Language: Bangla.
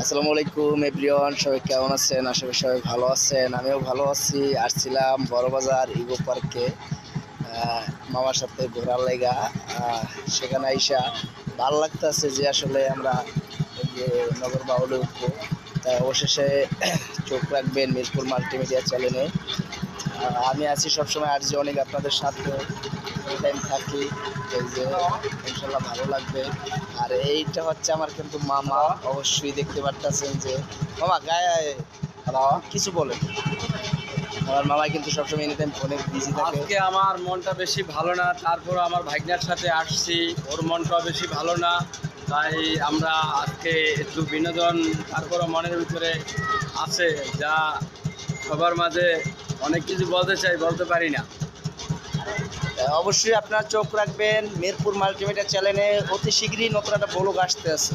আসসালামু আলাইকুম এভরিওয়ান, সবাই কেমন আছেন? আশা করি সবাই ভালো আছেন। আমিও ভালো আছি। আসছিলাম বড়বাজার ইকো পার্কে মামার সাথে ঘোরার লাইগা। সেখানে আইসা ভালো লাগতেছে যে আসলে আমরা এই যে নগর বাউলে উঠবো। তাই অবশেষে চোখ রাখবেন মিরপুর মাল্টিমিডিয়া চ্যানেলে। আমি আছি সবসময় আর যে অনেক আপনাদের সাথে টাইম থাকি। এই যে ইনশাল্লাহ ভালো লাগবে। আর এইটা হচ্ছে আমার কিন্তু মামা, অবশ্যই দেখতে পারতেছেন যে মামা গায়ে কিছু বলে। আমার মামা কিন্তু সবসময় এনি টাইম ফোনে বিজি থাকে। আজকে আমার মনটা বেশি ভালো না, তারপর আমার ভাগ্নের সাথে আসছি, ওর মনটা বেশি ভালো না। তাই আমরা আজকে একটু বিনোদন তারপরও মনের ভিতরে আছে, যা সবার মাঝে অনেক কিছু বলতে চাই, বলতে পারি না। অবশ্যই আপনারা চোখ রাখবেন মিরপুর মাল্টিমিডিয়া চ্যানেলে। অতি শীঘ্রই নতুন একটা ব্লগ আসতে আছে।